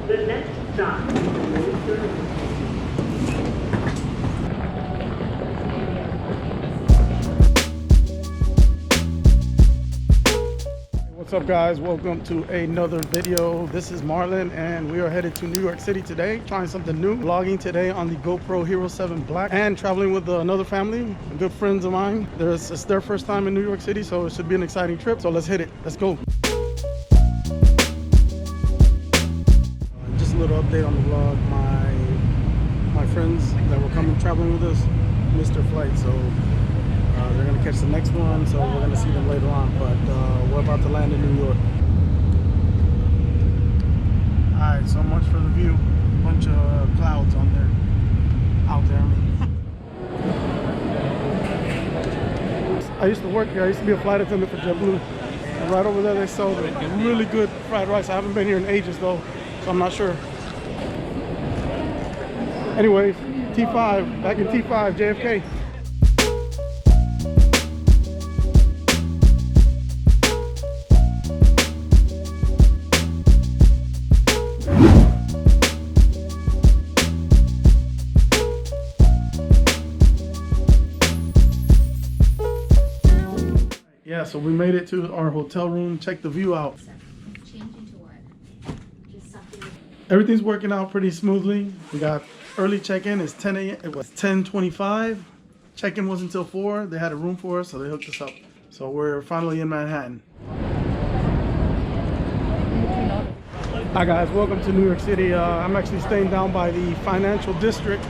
The next stop is What's up, guys? Welcome to another video. This is Marlon and we are headed to New York City today, trying something new. Vlogging today on the GoPro Hero 7 Black and traveling with another family, good friends of mine. It's their first time in New York City, so it should be an exciting trip. So let's hit it. Let's go. Just a little update on the vlog. My friends that were coming traveling with us missed their flight, so they're gonna catch the next one, so we're gonna see them later on. But we're about to land in New York. All right, so much for the view. Bunch of clouds on there, out there. I used to work here. I used to be a flight attendant for JetBlue. And right over there, they sell the really good fried rice. I haven't been here in ages though, so I'm not sure. Anyways, T5, back in T5, JFK. Yeah, so we made it to our hotel room. Check the view out. Everything's working out pretty smoothly. We got early check-in. It's 10 a.m. It was 10:25. Check-in wasn't until 4. They had a room for us, so they hooked us up. So we're finally in Manhattan. Hi guys, welcome to New York City. I'm actually staying down by the financial district,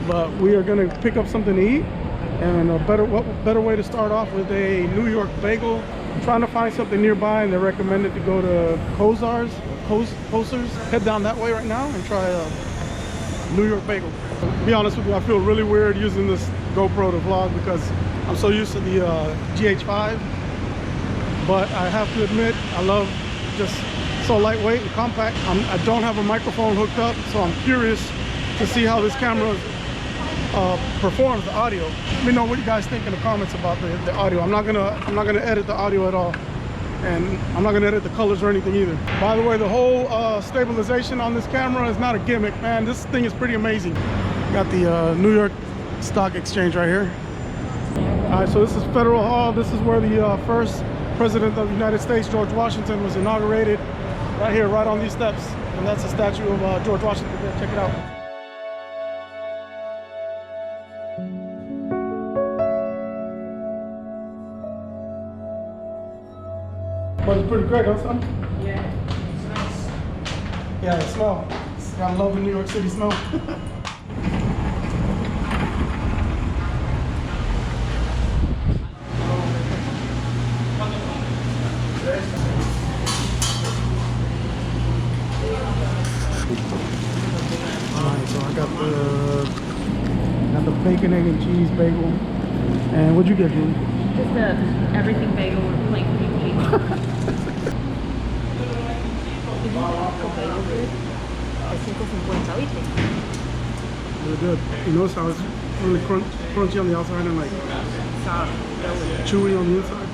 but we are gonna pick up something to eat. And what better way to start off with a New York bagel. I'm trying to find something nearby, and they recommended to go to Kozar's. Head down that way right now and try a New York bagel. To be honest with you, I feel really weird using this GoPro to vlog because I'm so used to the GH5. But I have to admit, I love just so lightweight and compact. I don't have a microphone hooked up, so I'm curious to see how this camera performs the audio. Let me know what you guys think in the comments about the audio. I'm not gonna edit the audio at all, and I'm not gonna edit the colors or anything either. By the way, the whole stabilization on this camera is not a gimmick, man. This thing is pretty amazing. Got the New York Stock Exchange right here. All right, so this is Federal Hall. This is where the first president of the United States, George Washington, was inaugurated. Right here, right on these steps, and that's a statue of George Washington there. Check it out. But it's pretty great, huh, son? Yeah, it's nice. Yeah, the smell. I love the New York City smell. Alright, so I got the bacon, egg, and cheese bagel. And what'd you get, Julie? Just a everything bagel with plain cream cheese. Really good. You notice how it's really crunchy on the outside and like Soft. chewy on the inside.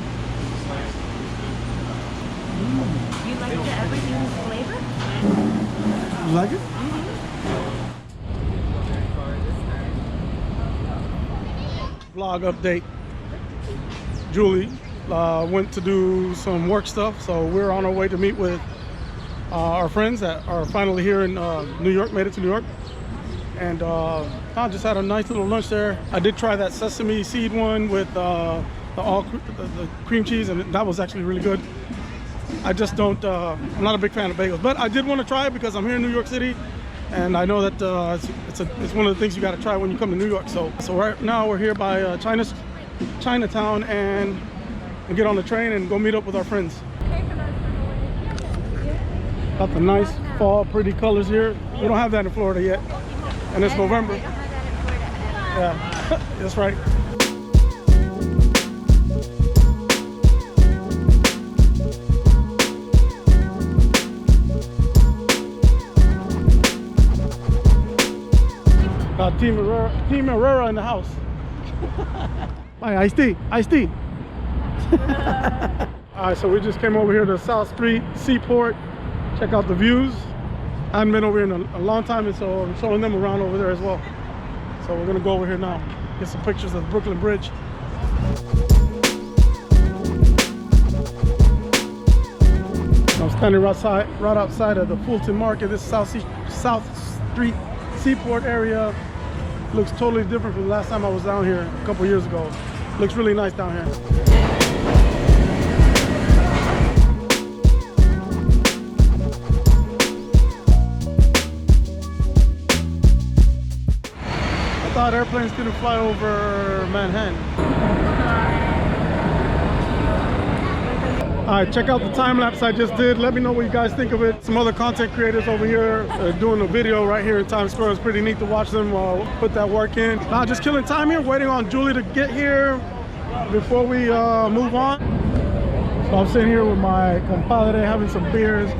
You like the everything flavor? You like it? Vlog update. Julie went to do some work stuff, so we're on our way to meet with our friends that are finally here in New York, made it to New York. And I just had a nice little lunch there. I did try that sesame seed one with the cream cheese, and that was actually really good. I just don't, I'm not a big fan of bagels, but I did want to try it because I'm here in New York City, and I know that it's one of the things you got to try when you come to New York. So right now we're here by Chinatown, and get on the train and go meet up with our friends. Got the nice fall pretty colors here. We don't have that in Florida yet, and it's November. Yeah, that's right. Got Team Herrera in the house. Hi, Iced Tea. All right, so we just came over here to South Street, Seaport. Check out the views. I haven't been over here in a long time, and so I'm showing them around over there as well. So we're gonna go over here now, get some pictures of the Brooklyn Bridge. I'm standing right outside of the Fulton Market. This is South Street Seaport area. Looks totally different from the last time I was down here a couple years ago. Looks really nice down here. I thought airplanes couldn't fly over Manhattan. All right, check out the time lapse I just did. Let me know what you guys think of it. Some other content creators over here doing a video right here in Times Square. It's pretty neat to watch them put that work in. Now just killing time here, waiting on Julie to get here before we move on. So I'm sitting here with my compadre having some beers,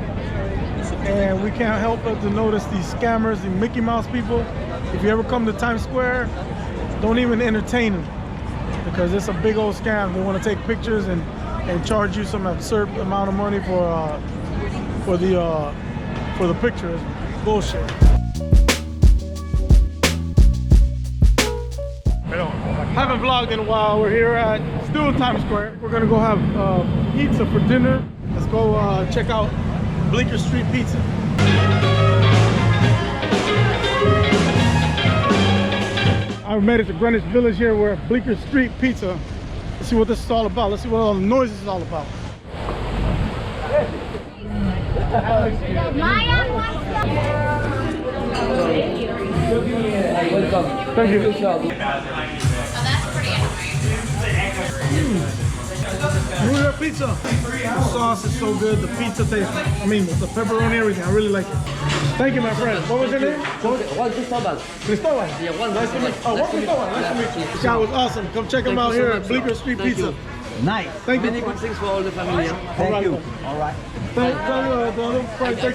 and we can't help but to notice these scammers, the Mickey Mouse people. If you ever come to Times Square, don't even entertain them, because it's a big old scam. They want to take pictures and charge you some absurd amount of money for the pictures. Bullshit. Haven't vlogged in a while. We're here at still Times Square. We're gonna go have pizza for dinner. Let's go check out Bleecker Street Pizza. I've made it to Greenwich Village here. We're at Bleecker Street Pizza. Let's see what this is all about. Let's see what all the noises is all about. Thank you. New York pizza. The sauce is so good. The pizza tastes, the pepperoni, everything. I really like it. Thank you, my friend. What was your name? One Cristobal. Cristobal. Yeah, one. Nice to meet you. Oh, one Cristobal. Nice to meet you. This guy was awesome. Come check him out here at Bleecker Street Pizza. Nice. Thank you. Many good things for all the family. Thank you. All right. Thank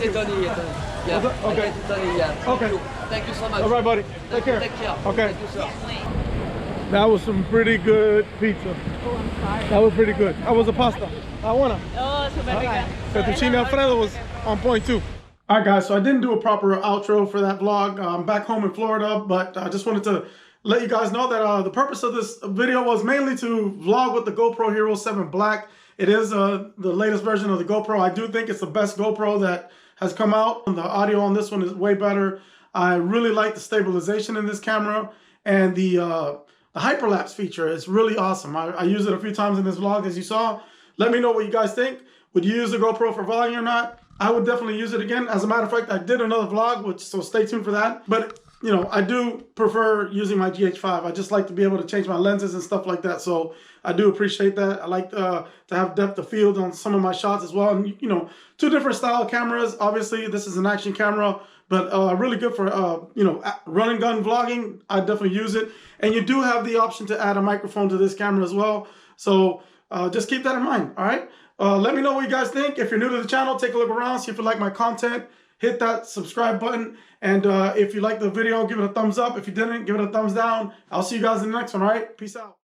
you. Tony. Yeah. Okay. Tony, yeah. Okay. Thank you so much. All right, buddy. Take care. Take care. Okay. Thank you, sir. That was some pretty good pizza. Oh, I'm sorry. That was pretty good. How was the pasta? I wanna. Oh, super rica. Fettuccine Alfredo was on point too. All right, guys, so I didn't do a proper outro for that vlog. I'm back home in Florida, but I just wanted to let you guys know that the purpose of this video was mainly to vlog with the GoPro Hero 7 Black. It is the latest version of the GoPro. I do think it's the best GoPro that has come out. The audio on this one is way better. I really like the stabilization in this camera, and the hyperlapse feature is really awesome. I used it a few times in this vlog, as you saw. Let me know what you guys think. Would you use the GoPro for vlogging or not? I would definitely use it again. As a matter of fact, I did another vlog, so stay tuned for that. But, you know, I do prefer using my GH5. I just like to be able to change my lenses and stuff like that. So I do appreciate that. I like to have depth of field on some of my shots as well. And, you know, two different style cameras. Obviously, this is an action camera, but really good for, you know, run and gun vlogging. I definitely use it. And you do have the option to add a microphone to this camera as well. So just keep that in mind, all right? Let me know what you guys think. If you're new to the channel, take a look around, see if you like my content. Hit that subscribe button. And if you like the video, give it a thumbs up. If you didn't, give it a thumbs down. I'll see you guys in the next one, all right? Peace out.